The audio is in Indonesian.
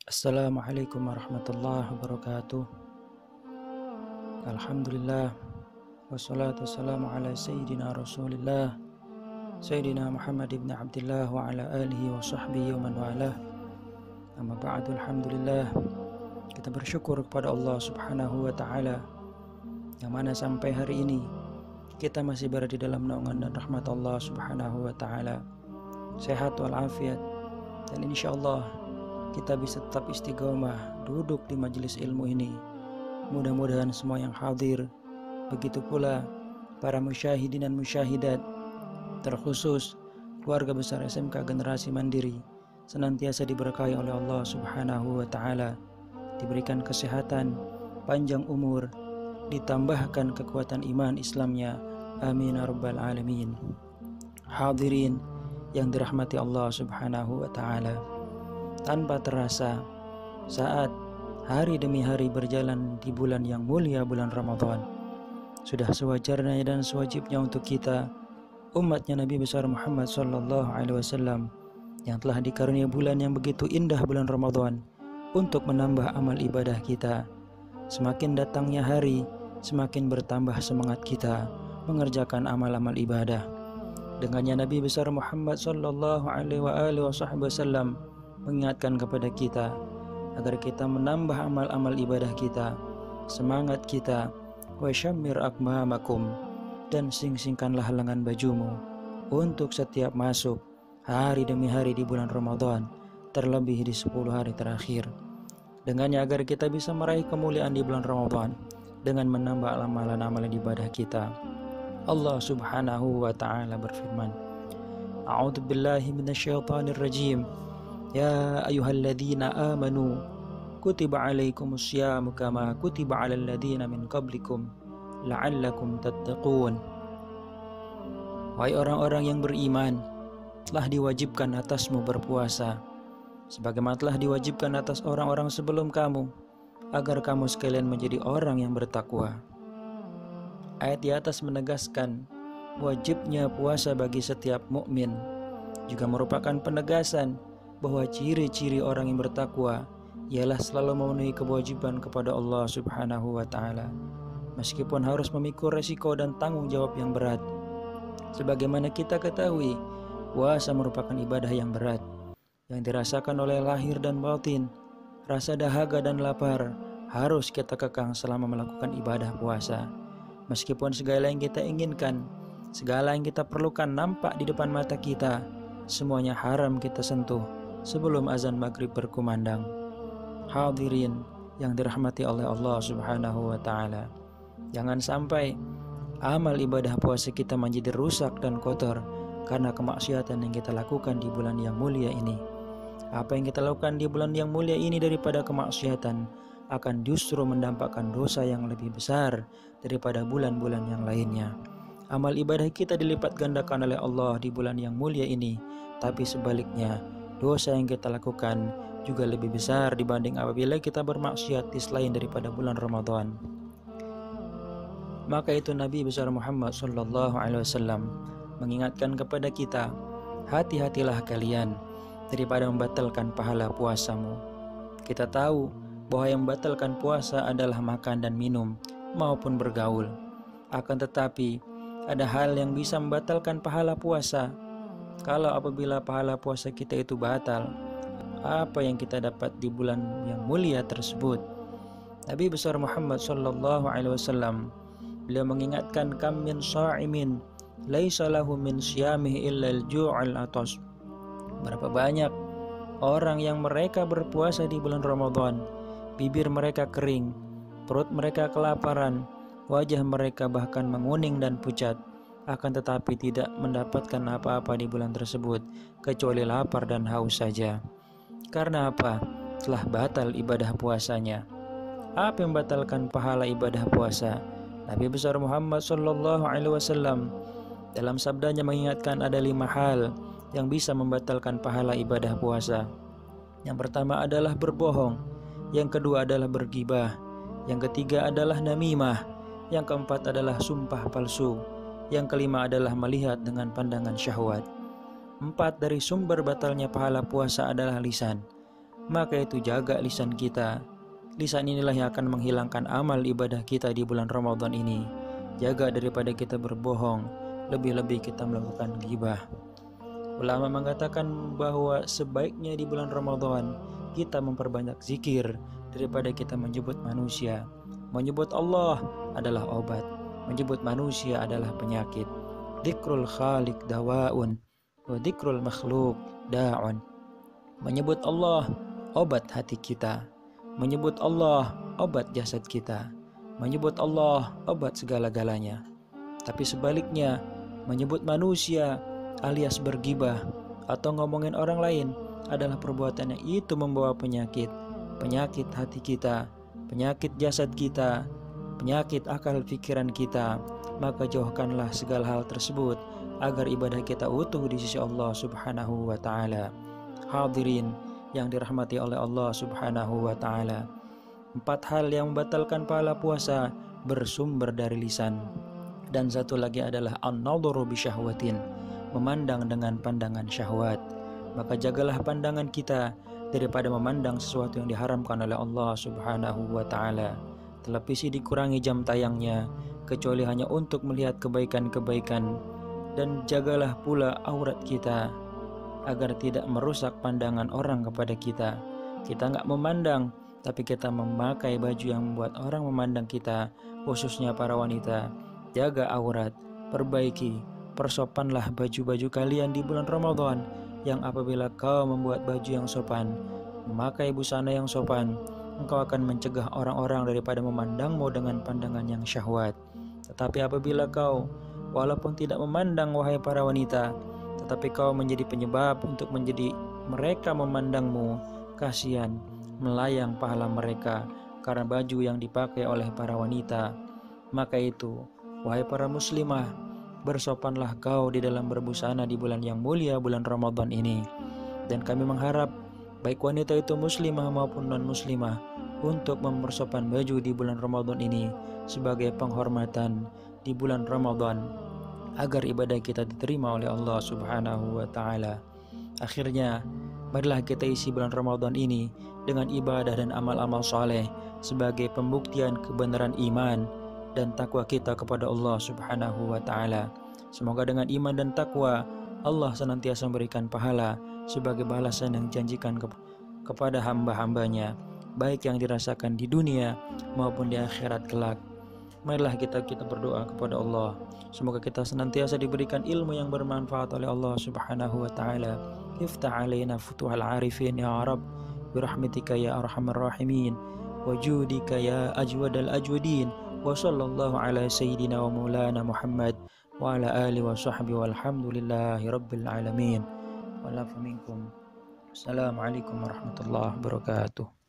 Assalamualaikum warahmatullahi wabarakatuh. Alhamdulillah, wassalatu wassalamu ala sayyidina rasulillah Sayyidina Muhammad ibn Abdullah wa ala alihi wa sahbihi wa man walah. Amma ba'du, alhamdulillah, kita bersyukur kepada Allah subhanahu wa ta'ala, yang mana sampai hari ini kita masih berada di dalam naungan dan rahmat Allah subhanahu wa ta'ala, sehat walafiat, dan insyaallah kita bisa tetap istiqomah duduk di majelis ilmu ini. Mudah-mudahan semua yang hadir, begitu pula para musyahidin dan musyahidat, terkhusus keluarga besar SMK Generasi Mandiri, senantiasa diberkahi oleh Allah subhanahu wa ta'ala, diberikan kesehatan, panjang umur, ditambahkan kekuatan iman Islamnya, amin ya rabbal alamin. Hadirin yang dirahmati Allah subhanahu wa ta'ala, tanpa terasa saat hari demi hari berjalan di bulan yang mulia, bulan Ramadan, sudah sewajarnya dan sewajibnya untuk kita, umatnya Nabi besar Muhammad sallallahu alaihi wasallam, yang telah dikaruniai bulan yang begitu indah, bulan Ramadan, untuk menambah amal ibadah kita. Semakin datangnya hari, semakin bertambah semangat kita mengerjakan amal-amal ibadah. Dengannya Nabi besar Muhammad sallallahu alaihi wasallam mengingatkan kepada kita agar kita menambah amal-amal ibadah kita, semangat kita. Wa syammir akmamakum, dan sing-singkanlah lengan bajumu untuk setiap masuk hari demi hari di bulan Ramadan, terlebih di 10 hari terakhir. Dengannya agar kita bisa meraih kemuliaan di bulan Ramadan dengan menambah amalan-amalan ibadah kita. Allah subhanahu wa ta'ala berfirman, A'udzu billahi minasyaitonir rajim. Ya ayyuhalladzina amanu kutiba alaikumus syamu kama kutiba alal ladzina min qablikum la'allakum tattaqun. Wahai orang-orang yang beriman, telah diwajibkan atasmu berpuasa sebagaimana telah diwajibkan atas orang-orang sebelum kamu, agar kamu sekalian menjadi orang yang bertakwa. Ayat di atas menegaskan wajibnya puasa bagi setiap mukmin, juga merupakan penegasan bahwa ciri-ciri orang yang bertakwa ialah selalu memenuhi kewajiban kepada Allah subhanahu wa ta'ala, meskipun harus memikul resiko dan tanggung jawab yang berat. Sebagaimana kita ketahui, puasa merupakan ibadah yang berat, yang dirasakan oleh lahir dan batin. Rasa dahaga dan lapar harus kita kekang selama melakukan ibadah puasa. Meskipun segala yang kita inginkan, segala yang kita perlukan nampak di depan mata kita, semuanya haram kita sentuh sebelum azan maghrib berkumandang. Hadirin yang dirahmati oleh Allah subhanahu wa ta'ala, jangan sampai amal ibadah puasa kita menjadi rusak dan kotor karena kemaksiatan yang kita lakukan di bulan yang mulia ini. Apa yang kita lakukan di bulan yang mulia ini daripada kemaksiatan akan justru mendampakkan dosa yang lebih besar daripada bulan-bulan yang lainnya. Amal ibadah kita dilipat gandakan oleh Allah di bulan yang mulia ini, tapi sebaliknya dosa yang kita lakukan juga lebih besar dibanding apabila kita bermaksiat di selain daripada bulan Ramadan. Maka itu Nabi besar Muhammad sallallahu alaihi wasallam mengingatkan kepada kita, hati-hatilah kalian daripada membatalkan pahala puasamu. Kita tahu bahwa yang membatalkan puasa adalah makan dan minum maupun bergaul. Akan tetapi ada hal yang bisa membatalkan pahala puasa. Kalau apabila pahala puasa kita itu batal, apa yang kita dapat di bulan yang mulia tersebut? Nabi besar Muhammad sallallahu alaihi wasallam, beliau mengingatkan, kam min sha'imin laisa lahu min siyamihi illa al-ju'al atas. Berapa banyak orang yang mereka berpuasa di bulan Ramadan, bibir mereka kering, perut mereka kelaparan, wajah mereka bahkan menguning dan pucat, akan tetapi tidak mendapatkan apa-apa di bulan tersebut kecuali lapar dan haus saja. Karena apa? Telah batal ibadah puasanya. Apa yang membatalkan pahala ibadah puasa? Nabi besar Muhammad sallallahu alaihi wasallam dalam sabdanya mengingatkan ada 5 hal yang bisa membatalkan pahala ibadah puasa. Yang pertama adalah berbohong, yang kedua adalah bergibah, yang ketiga adalah namimah, yang keempat adalah sumpah palsu, yang kelima adalah melihat dengan pandangan syahwat. 4 dari sumber batalnya pahala puasa adalah lisan. maka itu jaga lisan kita. Lisan inilah yang akan menghilangkan amal ibadah kita di bulan Ramadan ini. Jaga daripada kita berbohong, lebih-lebih kita melakukan ghibah. Ulama mengatakan bahwa sebaiknya di bulan Ramadan kita memperbanyak zikir daripada kita menyebut manusia. Menyebut Allah adalah obat, menyebut manusia adalah penyakit. Dzikrul khaliq dawaun wa dzikrul makhluk da'un. Menyebut Allah obat hati kita, menyebut Allah obat jasad kita, menyebut Allah obat segala-galanya. Tapi sebaliknya, menyebut manusia alias bergibah atau ngomongin orang lain adalah perbuatan yang itu membawa penyakit. Penyakit hati kita, penyakit jasad kita, penyakit akal pikiran kita. Maka jauhkanlah segala hal tersebut agar ibadah kita utuh di sisi Allah Subhanahu wa ta'ala. Hadirin yang dirahmati oleh Allah Subhanahu wa ta'ala, 4 hal yang membatalkan pahala puasa bersumber dari lisan. Dan satu lagi adalah an-nadharu bi syahwatin, memandang dengan pandangan syahwat. Maka jagalah pandangan kita daripada memandang sesuatu yang diharamkan oleh Allah Subhanahu wa ta'ala. Televisi dikurangi jam tayangnya kecuali hanya untuk melihat kebaikan-kebaikan. Dan jagalah pula aurat kita agar tidak merusak pandangan orang kepada kita. Kita nggak memandang, tapi kita memakai baju yang membuat orang memandang kita, khususnya para wanita. Jaga aurat, perbaiki, persopanlah baju-baju kalian di bulan Ramadan, yang apabila kau membuat baju yang sopan, memakai busana yang sopan, engkau akan mencegah orang-orang daripada memandangmu dengan pandangan yang syahwat. Tetapi apabila kau walaupun tidak memandang, wahai para wanita, tetapi kau menjadi penyebab untuk menjadi mereka memandangmu, kasihan, melayang pahala mereka karena baju yang dipakai oleh para wanita. Maka itu, wahai para muslimah, bersopanlah kau di dalam berbusana di bulan yang mulia, bulan Ramadan ini. Dan kami mengharap baik wanita itu muslimah maupun non-muslimah untuk mempersopan baju di bulan Ramadan ini sebagai penghormatan di bulan Ramadan agar ibadah kita diterima oleh Allah Subhanahu wa ta'ala. Akhirnya, marilah kita isi bulan Ramadan ini dengan ibadah dan amal-amal soleh sebagai pembuktian kebenaran iman dan takwa kita kepada Allah Subhanahu wa ta'ala. Semoga dengan iman dan takwa Allah senantiasa memberikan pahala sebagai balasan yang dijanjikan kepada hamba-hambanya, baik yang dirasakan di dunia maupun di akhirat kelak. Marilah kita berdoa kepada Allah, semoga kita senantiasa diberikan ilmu yang bermanfaat oleh Allah Subhanahu wa ta'ala. Iftah alaina futuhal arifin ya Rabb, birahmatika ya arhamar rahimin, wajudika ya ajwadal ajwadin, wa sallallahu ala sayyidina wa maulana Muhammad wa ala alihi wa sahbihi walhamdulillahi rabbil alamin. Walafu minkum. Assalamualaikum warahmatullahi wabarakatuh.